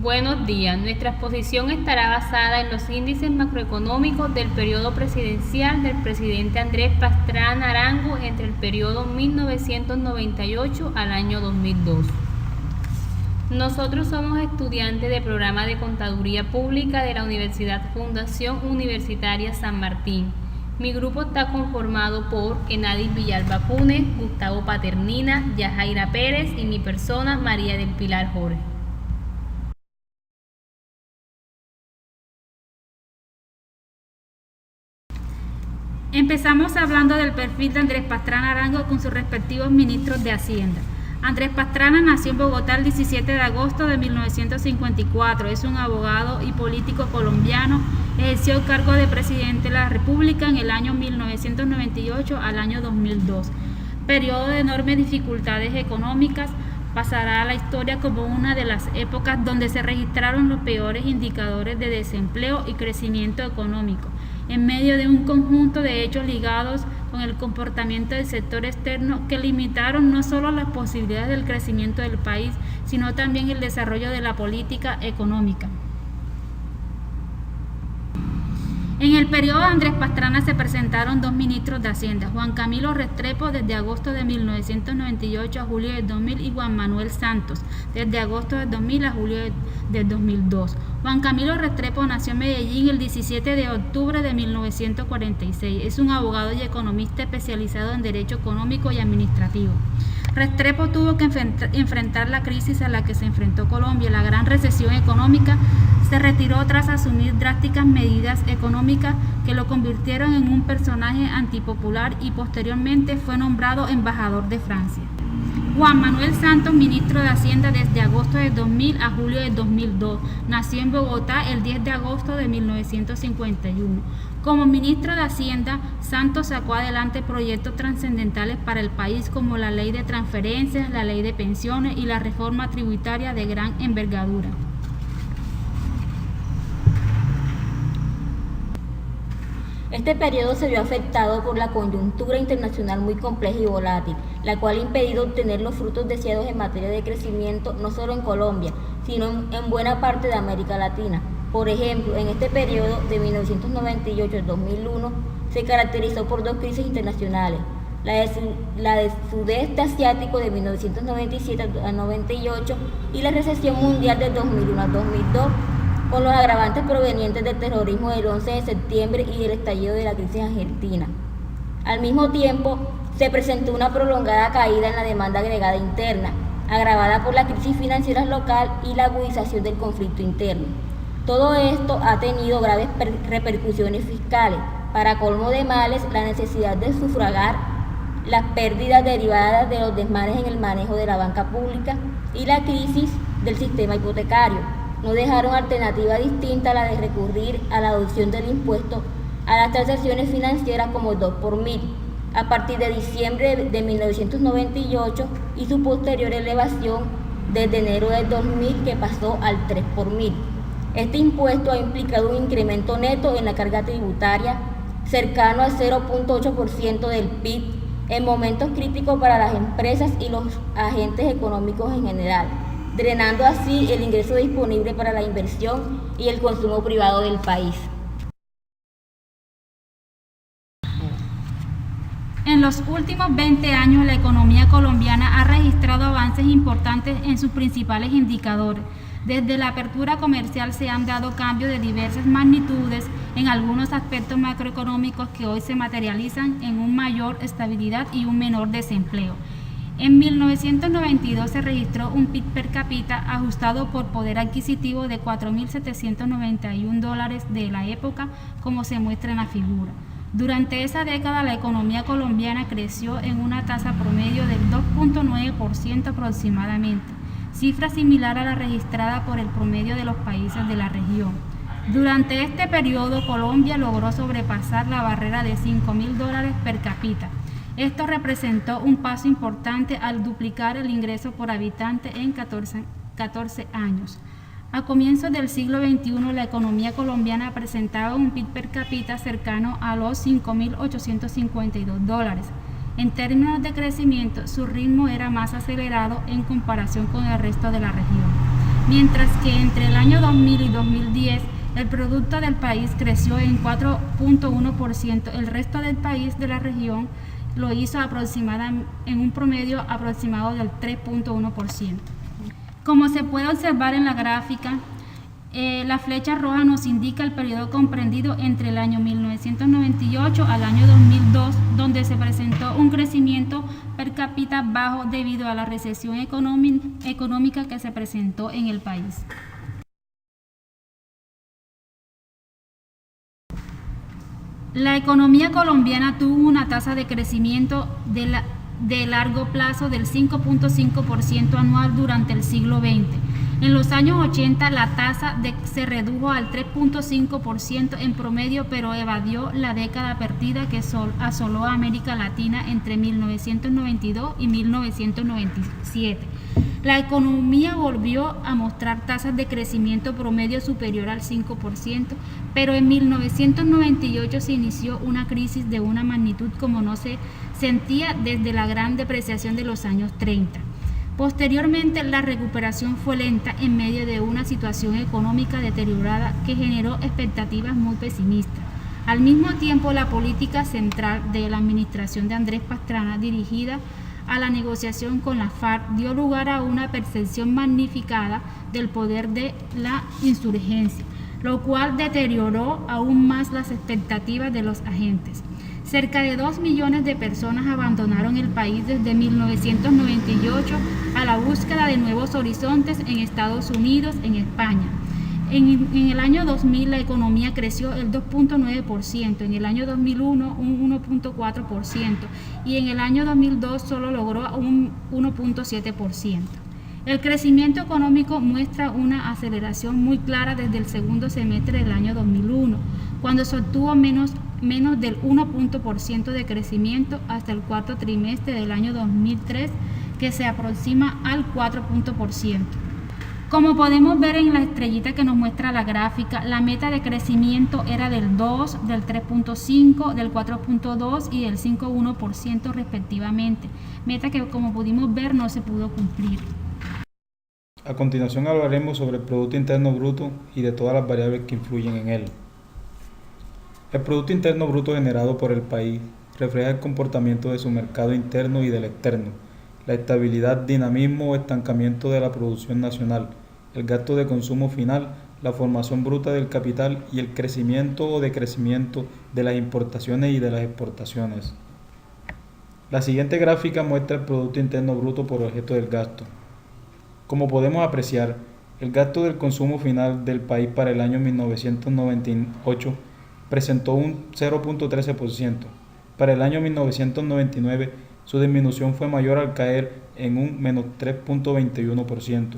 Buenos días. Nuestra exposición estará basada en los índices macroeconómicos del periodo presidencial del presidente Andrés Pastrana Arango entre el periodo 1998 al año 2002. Nosotros somos estudiantes del programa de Contaduría Pública de la Universidad Fundación Universitaria San Martín. Mi grupo está conformado por Enadis Villalba Punes, Gustavo Paternina, Yajaira Pérez y mi persona, María del Pilar Jorge. Empezamos hablando del perfil de Andrés Pastrana Arango con sus respectivos ministros de Hacienda. Andrés Pastrana nació en Bogotá el 17 de agosto de 1954. Es un abogado y político colombiano. Ejerció el cargo de presidente de la República en el año 1998 al año 2002. Periodo de enormes dificultades económicas, pasará a la historia como una de las épocas donde se registraron los peores indicadores de desempleo y crecimiento económico, en medio de un conjunto de hechos ligados con el comportamiento del sector externo que limitaron no solo las posibilidades del crecimiento del país, sino también el desarrollo de la política económica. En el periodo de Andrés Pastrana se presentaron dos ministros de Hacienda, Juan Camilo Restrepo desde agosto de 1998 a julio de 2000 y Juan Manuel Santos desde agosto de 2000 a julio de 2002. Juan Camilo Restrepo nació en Medellín el 17 de octubre de 1946. Es un abogado y economista especializado en Derecho Económico y Administrativo. Restrepo tuvo que enfrentar la crisis a la que se enfrentó Colombia, la gran recesión económica. Se retiró tras asumir drásticas medidas económicas que lo convirtieron en un personaje antipopular y posteriormente fue nombrado embajador de Francia. Juan Manuel Santos, ministro de Hacienda desde agosto de 2000 a julio de 2002, nació en Bogotá el 10 de agosto de 1951. Como ministro de Hacienda, Santos sacó adelante proyectos trascendentales para el país como la ley de transferencias, la ley de pensiones y la reforma tributaria de gran envergadura. Este periodo se vio afectado por la coyuntura internacional muy compleja y volátil, la cual ha impedido obtener los frutos deseados en materia de crecimiento no solo en Colombia, sino en buena parte de América Latina. Por ejemplo, en este periodo de 1998 al 2001 se caracterizó por dos crisis internacionales, la del sudeste asiático de 1997 al 98 y la recesión mundial del 2001 al 2002, con los agravantes provenientes del terrorismo del 11 de septiembre y del estallido de la crisis argentina. Al mismo tiempo, se presentó una prolongada caída en la demanda agregada interna, agravada por la crisis financiera local y la agudización del conflicto interno. Todo esto ha tenido graves repercusiones fiscales. Para colmo de males, la necesidad de sufragar las pérdidas derivadas de los desmanes en el manejo de la banca pública y la crisis del sistema hipotecario no dejaron alternativa distinta a la de recurrir a la adopción del impuesto a las transacciones financieras como el 2 por mil, a partir de diciembre de 1998 y su posterior elevación desde enero del 2000 que pasó al 3 por mil. Este impuesto ha implicado un incremento neto en la carga tributaria cercano al 0.8% del PIB en momentos críticos para las empresas y los agentes económicos en general, drenando así el ingreso disponible para la inversión y el consumo privado del país. En los últimos 20 años, la economía colombiana ha registrado avances importantes en sus principales indicadores. Desde la apertura comercial se han dado cambios de diversas magnitudes en algunos aspectos macroeconómicos que hoy se materializan en una mayor estabilidad y un menor desempleo. En 1992 se registró un PIB per cápita ajustado por poder adquisitivo de $4.791 de la época, como se muestra en la figura. Durante esa década la economía colombiana creció en una tasa promedio del 2.9% aproximadamente, cifra similar a la registrada por el promedio de los países de la región. Durante este periodo Colombia logró sobrepasar la barrera de $5.000 per cápita. Esto representó un paso importante al duplicar el ingreso por habitante en 14 años. A comienzos del siglo XXI, la economía colombiana presentaba un PIB per cápita cercano a los $5.852. En términos de crecimiento, su ritmo era más acelerado en comparación con el resto de la región. mientras que entre el año 2000 y 2010 el producto del país creció en 4.1%, el resto del país de la región lo hizo en un promedio aproximado del 3.1%. Como se puede observar en la gráfica, la flecha roja nos indica el periodo comprendido entre el año 1998 al año 2002, donde se presentó un crecimiento per cápita bajo debido a la recesión económica que se presentó en el país. La economía colombiana tuvo una tasa de crecimiento de largo plazo del 5.5% anual durante el siglo XX. En los años 80 la tasa se redujo al 3.5% en promedio, pero evadió la década perdida que asoló a América Latina entre 1992 y 1997. La economía volvió a mostrar tasas de crecimiento promedio superior al 5%, pero en 1998 se inició una crisis de una magnitud como no se sentía desde la gran depreciación de los años 30. Posteriormente, la recuperación fue lenta en medio de una situación económica deteriorada que generó expectativas muy pesimistas. Al mismo tiempo, la política central de la administración de Andrés Pastrana, dirigida a la negociación con la FARC, dio lugar a una percepción magnificada del poder de la insurgencia, lo cual deterioró aún más las expectativas de los agentes. Cerca de 2 millones de personas abandonaron el país desde 1998 a la búsqueda de nuevos horizontes en Estados Unidos, en España. En el año 2000 la economía creció el 2.9%, en el año 2001 un 1.4% y en el año 2002 solo logró un 1.7%. El crecimiento económico muestra una aceleración muy clara desde el segundo semestre del año 2001, cuando se obtuvo menos del 1% de crecimiento hasta el cuarto trimestre del año 2003, que se aproxima al 4%. Como podemos ver en la estrellita que nos muestra la gráfica, la meta de crecimiento era del 2, del 3.5, del 4.2 y del 5.1% respectivamente, meta que como pudimos ver no se pudo cumplir. A continuación hablaremos sobre el Producto Interno Bruto y de todas las variables que influyen en él. El Producto Interno Bruto generado por el país refleja el comportamiento de su mercado interno y del externo, la estabilidad, dinamismo o estancamiento de la producción nacional, el gasto de consumo final, la formación bruta del capital y el crecimiento o decrecimiento de las importaciones y de las exportaciones. La siguiente gráfica muestra el Producto Interno Bruto por objeto del gasto. Como podemos apreciar, el gasto del consumo final del país para el año 1998 presentó un 0.13%. Para el año 1999, su disminución fue mayor al caer en un menos 3.21%.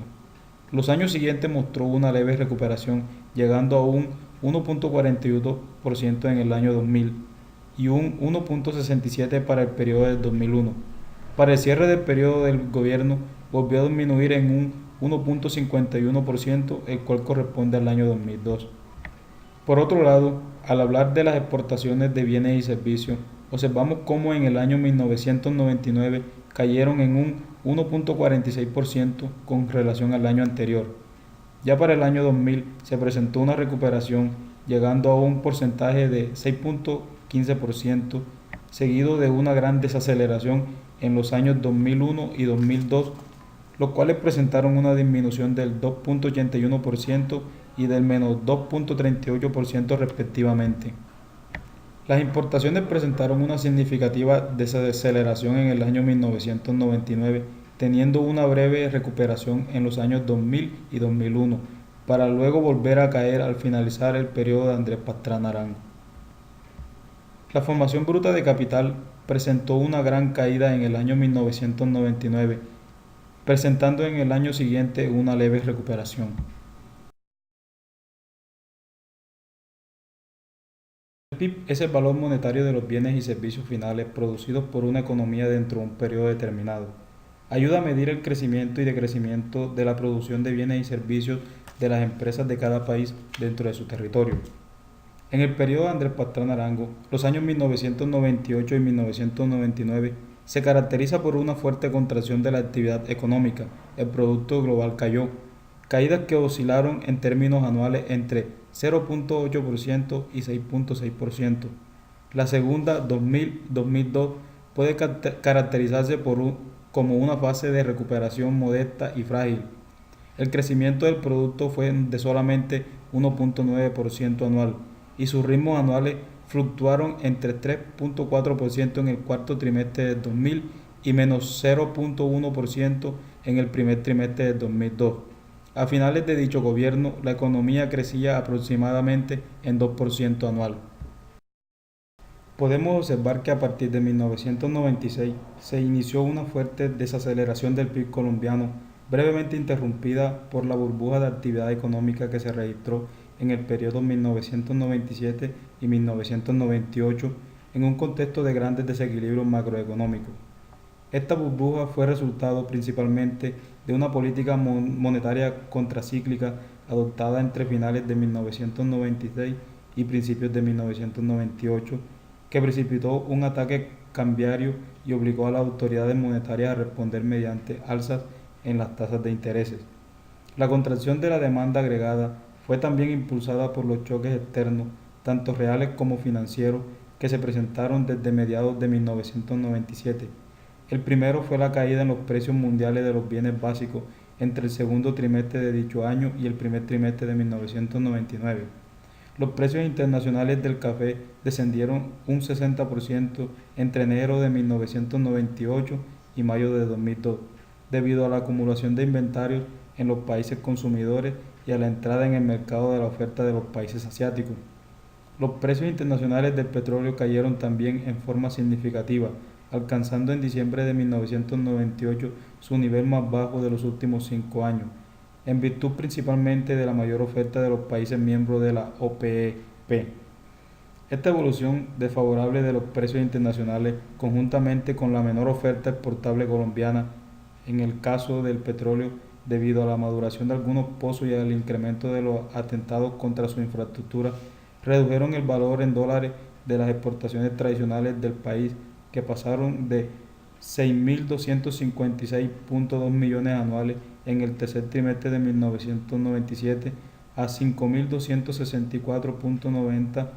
Los años siguientes mostró una leve recuperación, llegando a un 1.41% en el año 2000 y un 1.67% para el periodo del 2001. Para el cierre del periodo del gobierno, volvió a disminuir en un 1.51%, el cual corresponde al año 2002. Por otro lado, al hablar de las exportaciones de bienes y servicios, observamos cómo en el año 1999 cayeron en un 1.46% con relación al año anterior. Ya para el año 2000 se presentó una recuperación, llegando a un porcentaje de 6.15%, seguido de una gran desaceleración en los años 2001 y 2002, los cuales presentaron una disminución del 2.81% y del menos 2.38% respectivamente. Las importaciones presentaron una significativa desaceleración en el año 1999, teniendo una breve recuperación en los años 2000 y 2001, para luego volver a caer al finalizar el periodo de Andrés Pastrana Arango. La formación bruta de capital presentó una gran caída en el año 1999, presentando en el año siguiente una leve recuperación. El PIB es el valor monetario de los bienes y servicios finales producidos por una economía dentro de un periodo determinado. Ayuda a medir el crecimiento y decrecimiento de la producción de bienes y servicios de las empresas de cada país dentro de su territorio. En el periodo de Andrés Pastrana Arango, los años 1998 y 1999 se caracteriza por una fuerte contracción de la actividad económica. El Producto Global cayó, caídas que oscilaron en términos anuales entre 0.8% y 6.6%. La segunda, 2000-2002, puede caracterizarse como una fase de recuperación modesta y frágil. El crecimiento del producto fue de solamente 1.9% anual y sus ritmos anuales fluctuaron entre 3.4% en el cuarto trimestre del 2000 y menos 0.1% en el primer trimestre del 2002. A finales de dicho gobierno, la economía crecía aproximadamente en 2% anual. Podemos observar que a partir de 1996 se inició una fuerte desaceleración del PIB colombiano, brevemente interrumpida por la burbuja de actividad económica que se registró en el periodo 1997 y 1998 en un contexto de grandes desequilibrios macroeconómicos. Esta burbuja fue resultado principalmente de una política monetaria contracíclica adoptada entre finales de 1996 y principios de 1998, que precipitó un ataque cambiario y obligó a las autoridades monetarias a responder mediante alzas en las tasas de intereses. La contracción de la demanda agregada fue también impulsada por los choques externos, tanto reales como financieros, que se presentaron desde mediados de 1997. El primero fue la caída en los precios mundiales de los bienes básicos entre el segundo trimestre de dicho año y el primer trimestre de 1999. Los precios internacionales del café descendieron un 60% entre enero de 1998 y mayo de 2002, debido a la acumulación de inventarios en los países consumidores y a la entrada en el mercado de la oferta de los países asiáticos. Los precios internacionales del petróleo cayeron también en forma significativa, alcanzando en diciembre de 1998 su nivel más bajo de los últimos 5 años, en virtud principalmente de la mayor oferta de los países miembros de la OPEP. Esta evolución desfavorable de los precios internacionales, conjuntamente con la menor oferta exportable colombiana, en el caso del petróleo, debido a la maduración de algunos pozos y al incremento de los atentados contra su infraestructura, redujeron el valor en dólares de las exportaciones tradicionales del país, que pasaron de 6.256.2 millones anuales en el tercer trimestre de 1997 a 5.264.90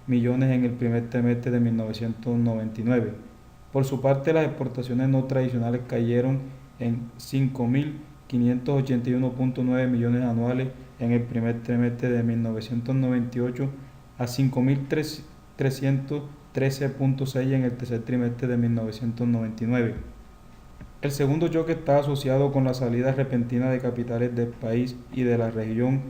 millones en el primer trimestre de 1999. Por su parte, las exportaciones no tradicionales cayeron en 5.581.9 millones anuales en el primer trimestre de 1998 a 5.313.6 en el tercer trimestre de 1999. El segundo choque está asociado con la salida repentina de capitales del país y de la región,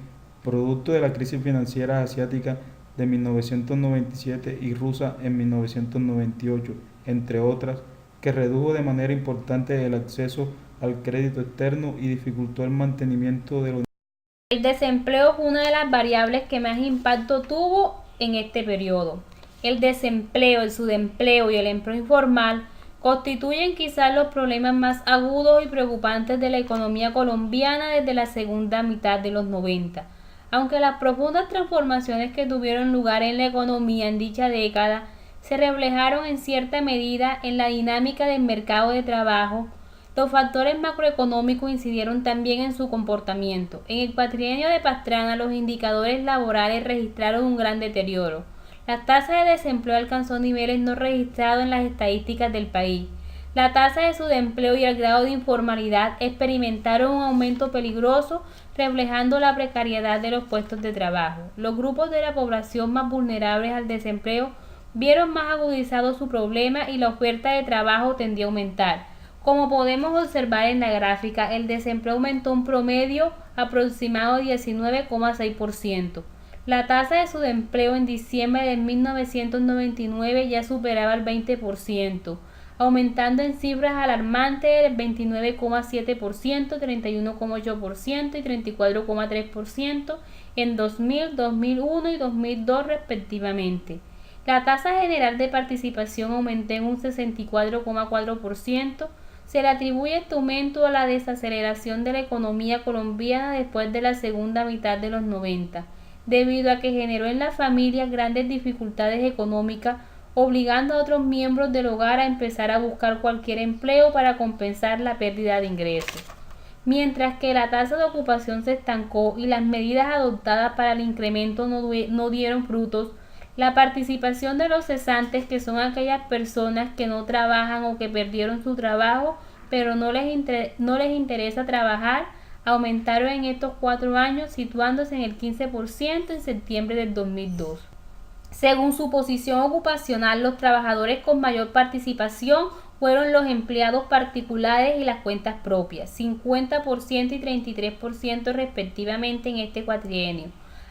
producto de la crisis financiera asiática de 1997 y rusa en 1998, entre otras, que redujo de manera importante el acceso al crédito externo y dificultó el mantenimiento de los. El desempleo fue una de las variables que más impacto tuvo en este periodo. El desempleo, el subempleo y el empleo informal constituyen quizás los problemas más agudos y preocupantes de la economía colombiana desde la segunda mitad de los 90. Aunque las profundas transformaciones que tuvieron lugar en la economía en dicha década se reflejaron en cierta medida en la dinámica del mercado de trabajo, los factores macroeconómicos incidieron también en su comportamiento. En el cuatrienio de Pastrana, los indicadores laborales registraron un gran deterioro. La tasa de desempleo alcanzó niveles no registrados en las estadísticas del país. La tasa de subempleo y el grado de informalidad experimentaron un aumento peligroso, reflejando la precariedad de los puestos de trabajo. Los grupos de la población más vulnerables al desempleo vieron más agudizado su problema y la oferta de trabajo tendió a aumentar. Como podemos observar en la gráfica, el desempleo aumentó un promedio aproximado de 19,6%. La tasa de subempleo en diciembre de 1999 ya superaba el 20%, aumentando en cifras alarmantes del 29,7%, 31,8% y 34,3% en 2000, 2001 y 2002 respectivamente. La tasa general de participación aumentó en un 64,4%. Se le atribuye este aumento a la desaceleración de la economía colombiana después de la segunda mitad de los 90, debido a que generó en las familias grandes dificultades económicas, obligando a otros miembros del hogar a empezar a buscar cualquier empleo para compensar la pérdida de ingresos. Mientras que la tasa de ocupación se estancó y las medidas adoptadas para el incremento no dieron frutos, la participación de los cesantes, que son aquellas personas que no trabajan o que perdieron su trabajo, pero no les interesa trabajar, aumentaron en estos 4 años, situándose en el 15% en septiembre del 2002. Según su posición ocupacional, los trabajadores con mayor participación fueron los empleados particulares y las cuentas propias, 50% y 33% respectivamente en este cuatrienio.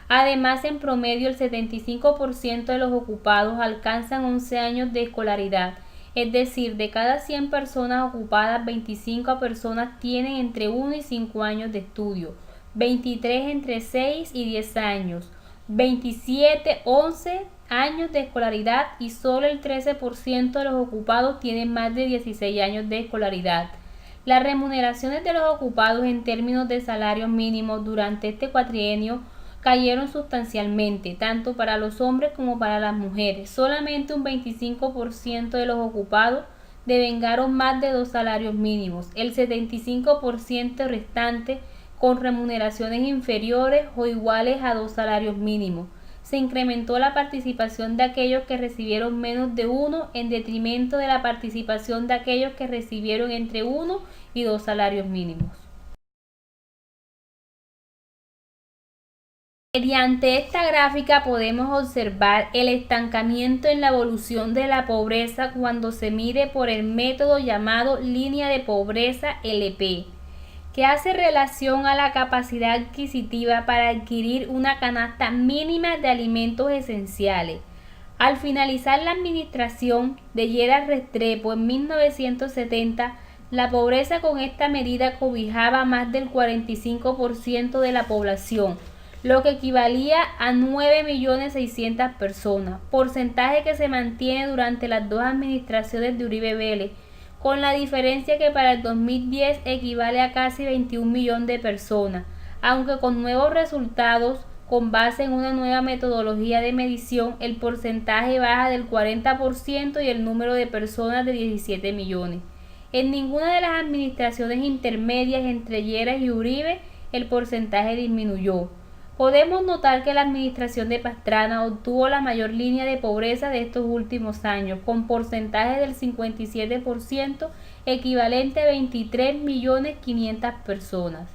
Además, en promedio, el 75% de los ocupados alcanzan 11 años de escolaridad, es decir, de cada 100 personas ocupadas, 25 personas tienen entre 1 y 5 años de estudio, 23 entre 6 y 10 años, 27, 11 años de escolaridad y solo el 13% de los ocupados tienen más de 16 años de escolaridad. Las remuneraciones de los ocupados en términos de salarios mínimos durante este cuatrienio cayeron sustancialmente, tanto para los hombres como para las mujeres. Solamente un 25% de los ocupados devengaron más de 2 salarios mínimos, el 75% restante con remuneraciones inferiores o iguales a 2 salarios mínimos. Se incrementó la participación de aquellos que recibieron menos de 1 en detrimento de la participación de aquellos que recibieron entre 1 y 2 salarios mínimos. Mediante esta gráfica podemos observar el estancamiento en la evolución de la pobreza cuando se mide por el método llamado línea de pobreza LP, que hace relación a la capacidad adquisitiva para adquirir una canasta mínima de alimentos esenciales. Al finalizar la administración de Lleras Restrepo en 1970, la pobreza con esta medida cobijaba más del 45% de la población, lo que equivalía a 9.600.000 personas, porcentaje que se mantiene durante las 2 administraciones de Uribe Vélez, con la diferencia que para el 2010 equivale a casi 21 millones de personas, aunque con nuevos resultados con base en una nueva metodología de medición, el porcentaje baja del 40% y el número de personas de 17 millones. En ninguna de las administraciones intermedias entre Lleras y Uribe el porcentaje disminuyó. Podemos notar que la administración de Pastrana obtuvo la mayor línea de pobreza de estos últimos años, con porcentaje del 57%, equivalente a 23.500.000 personas.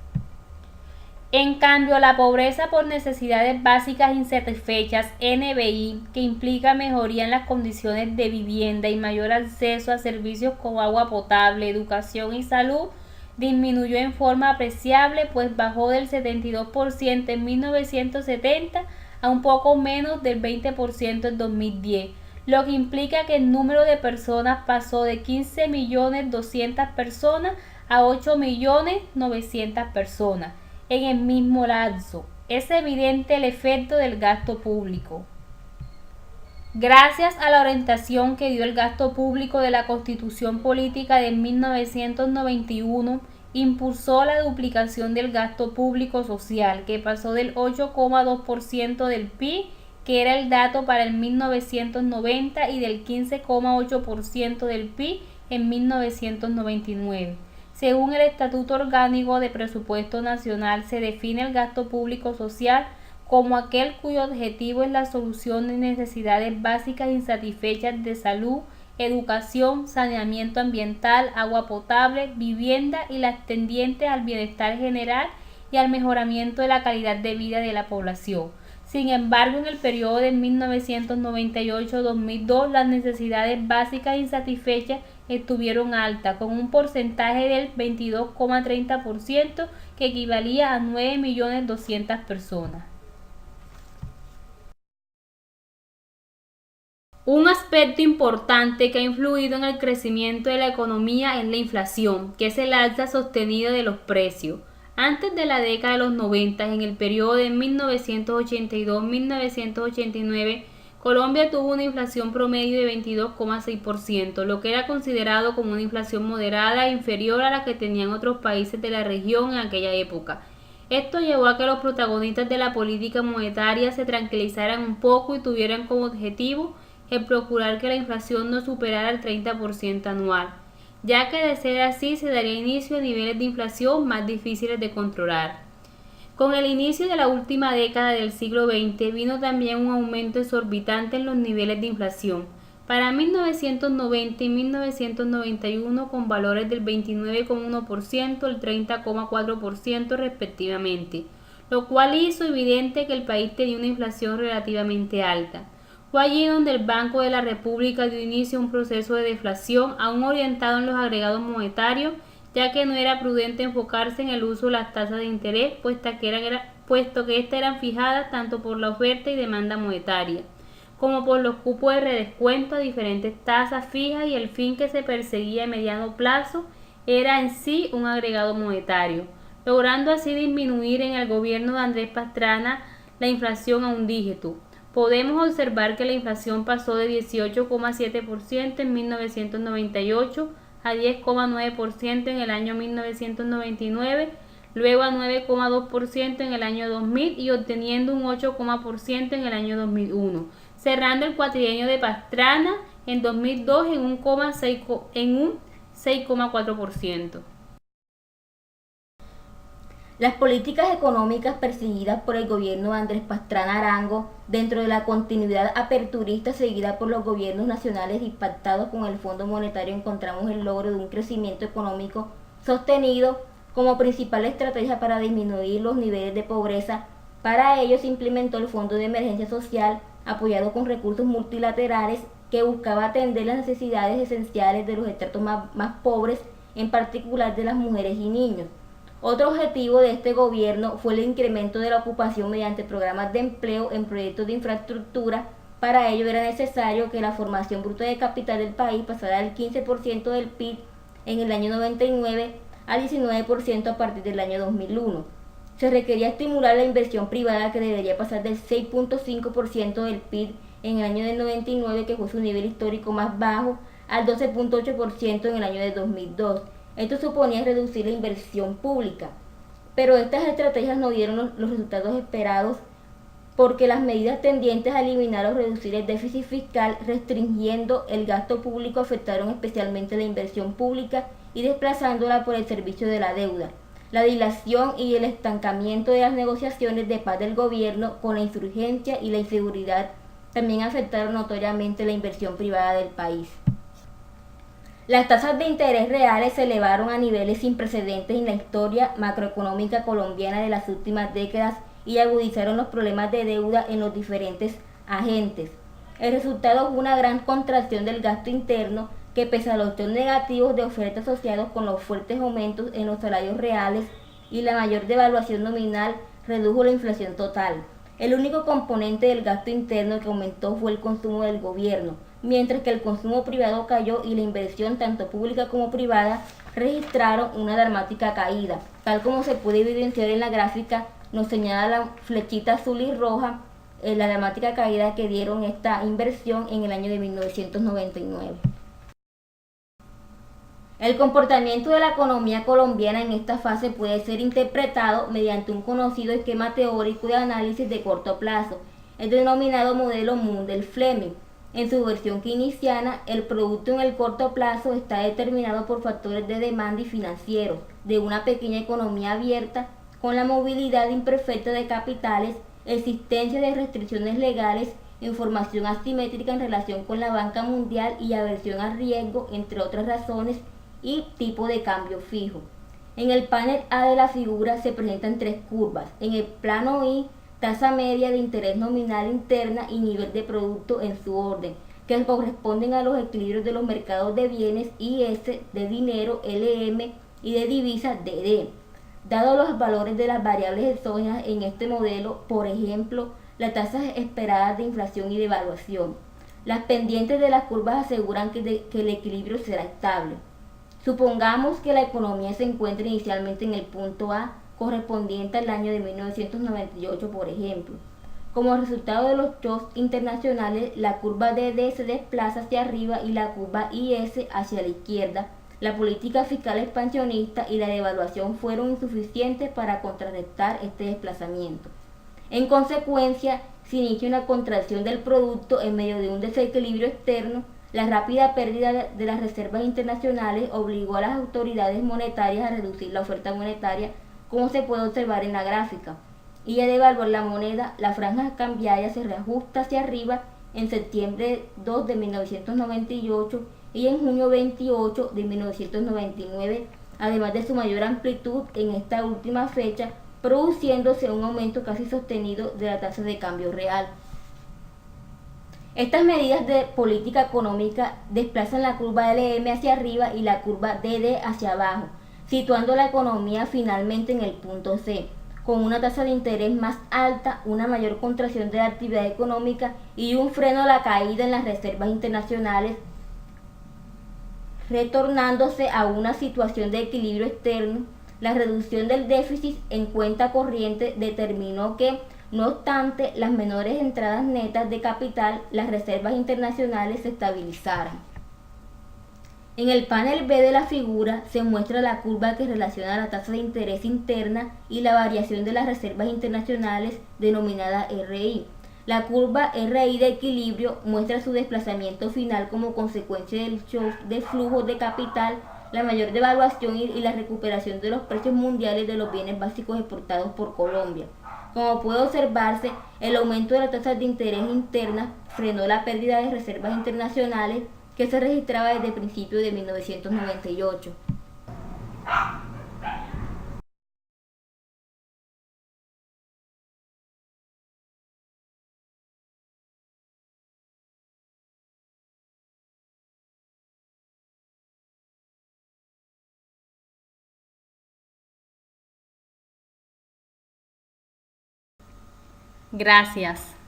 En cambio, la pobreza por necesidades básicas insatisfechas, NBI, que implica mejoría en las condiciones de vivienda y mayor acceso a servicios como agua potable, educación y salud, disminuyó en forma apreciable, pues bajó del 72% en 1970 a un poco menos del 20% en 2010, lo que implica que el número de personas pasó de 15.200.000 personas a 8.900.000 personas en el mismo lapso. Es evidente el efecto del gasto público. Gracias a la orientación que dio el gasto público de la Constitución Política de 1991, impulsó la duplicación del gasto público social, que pasó del 8,2% del PIB, que era el dato para el 1990, y del 15,8% del PIB en 1999. Según el Estatuto Orgánico de Presupuesto Nacional, se define el gasto público social como aquel cuyo objetivo es la solución de necesidades básicas insatisfechas de salud, educación, saneamiento ambiental, agua potable, vivienda y las tendientes al bienestar general y al mejoramiento de la calidad de vida de la población. Sin embargo, en el periodo de 1998-2002, las necesidades básicas insatisfechas estuvieron altas, con un porcentaje del 22,30%, que equivalía a 9.200.000 personas. Un aspecto importante que ha influido en el crecimiento de la economía es la inflación, que es el alza sostenida de los precios. Antes de la década de los 90, en el periodo de 1982-1989, Colombia tuvo una inflación promedio de 22,6%, lo que era considerado como una inflación moderada e inferior a la que tenían otros países de la región en aquella época. Esto llevó a que los protagonistas de la política monetaria se tranquilizaran un poco y tuvieran como objetivo el procurar que la inflación no superara el 30% anual. ya que de ser así se daría inicio a niveles de inflación más difíciles de controlar. Con el inicio de la última década del siglo XX vino también un aumento exorbitante en los niveles de inflación. Para 1990 y 1991 con valores del 29,1% y el 30,4% respectivamente, lo cual hizo evidente que el país tenía una inflación relativamente alta. Fue allí donde el Banco de la República dio inicio a un proceso de deflación aún orientado en los agregados monetarios, ya que no era prudente enfocarse en el uso de las tasas de interés, puesto que éstas eran fijadas tanto por la oferta y demanda monetaria, como por los cupos de redescuento a diferentes tasas fijas, y el fin que se perseguía a mediano plazo era en sí un agregado monetario, logrando así disminuir en el gobierno de Andrés Pastrana la inflación a un dígito. Podemos observar que la inflación pasó de 18,7% en 1998 a 10,9% en el año 1999, luego a 9,2% en el año 2000 y obteniendo un 8,% en el año 2001, cerrando el cuatrienio de Pastrana en 2002 en un 6,4%. Las políticas económicas perseguidas por el gobierno de Andrés Pastrana Arango, dentro de la continuidad aperturista seguida por los gobiernos nacionales y pactados con el Fondo Monetario, encontramos el logro de un crecimiento económico sostenido como principal estrategia para disminuir los niveles de pobreza. Para ello se implementó el Fondo de Emergencia Social, apoyado con recursos multilaterales, que buscaba atender las necesidades esenciales de los estratos más pobres, en particular de las mujeres y niños. Otro objetivo de este gobierno fue el incremento de la ocupación mediante programas de empleo en proyectos de infraestructura. Para ello era necesario que la formación bruta de capital del país pasara del 15% del PIB en el año 99 al 19% a partir del año 2001. Se requería estimular la inversión privada, que debería pasar del 6,5% del PIB en el año del 99, que fue su nivel histórico más bajo, al 12,8% en el año de 2002. Esto suponía reducir la inversión pública, pero estas estrategias no dieron los resultados esperados, porque las medidas tendientes a eliminar o reducir el déficit fiscal, restringiendo el gasto público, afectaron especialmente la inversión pública y desplazándola por el servicio de la deuda. La dilación y el estancamiento de las negociaciones de paz del gobierno con la insurgencia y la inseguridad también afectaron notoriamente la inversión privada del país. Las tasas de interés reales se elevaron a niveles sin precedentes en la historia macroeconómica colombiana de las últimas décadas y agudizaron los problemas de deuda en los diferentes agentes. El resultado fue una gran contracción del gasto interno, que pese a los estados negativos de oferta asociados con los fuertes aumentos en los salarios reales y la mayor devaluación nominal, redujo la inflación total. El único componente del gasto interno que aumentó fue el consumo del gobierno, mientras que el consumo privado cayó y la inversión, tanto pública como privada, registraron una dramática caída. Tal como se puede evidenciar en la gráfica, nos señala la flechita azul y roja, la dramática caída que dieron esta inversión en el año de 1999. El comportamiento de la economía colombiana en esta fase puede ser interpretado mediante un conocido esquema teórico de análisis de corto plazo, el denominado modelo Mundell-Fleming. En su versión keynesiana, el producto en el corto plazo está determinado por factores de demanda y financieros de una pequeña economía abierta, con la movilidad imperfecta de capitales, existencia de restricciones legales, información asimétrica en relación con la banca mundial y aversión al riesgo, entre otras razones, y tipo de cambio fijo. En el panel A de la figura se presentan tres curvas. En el plano I, tasa media de interés nominal interna y nivel de producto en su orden, que corresponden a los equilibrios de los mercados de bienes IS, de dinero LM y de divisas DD. Dado los valores de las variables exógenas en este modelo, por ejemplo, las tasas esperadas de inflación y devaluación, las pendientes de las curvas aseguran que el equilibrio será estable. Supongamos que la economía se encuentra inicialmente en el punto A, correspondiente al año de 1998, por ejemplo. Como resultado de los shocks internacionales, la curva DD se desplaza hacia arriba y la curva IS hacia la izquierda. La política fiscal expansionista y la devaluación fueron insuficientes para contrarrestar este desplazamiento. En consecuencia, se inicia una contracción del producto en medio de un desequilibrio externo. La rápida pérdida de las reservas internacionales obligó a las autoridades monetarias a reducir la oferta monetaria, como se puede observar en la gráfica, y a devaluar la moneda. La franja cambiaria se reajusta hacia arriba en septiembre 2 de 1998 y en junio 28 de 1999, además de su mayor amplitud en esta última fecha, produciéndose un aumento casi sostenido de la tasa de cambio real. Estas medidas de política económica desplazan la curva LM hacia arriba y la curva DD hacia abajo, situando la economía finalmente en el punto C, con una tasa de interés más alta, una mayor contracción de la actividad económica y un freno a la caída en las reservas internacionales, retornándose a una situación de equilibrio externo. La reducción del déficit en cuenta corriente determinó que, no obstante las menores entradas netas de capital, las reservas internacionales se estabilizaran. En el panel B de la figura se muestra la curva que relaciona la tasa de interés interna y la variación de las reservas internacionales, denominada RI. La curva RI de equilibrio muestra su desplazamiento final como consecuencia del shock de flujos de capital, la mayor devaluación y la recuperación de los precios mundiales de los bienes básicos exportados por Colombia. Como puede observarse, el aumento de las tasas de interés internas frenó la pérdida de reservas internacionales que se registraba desde principios de 1998. Gracias.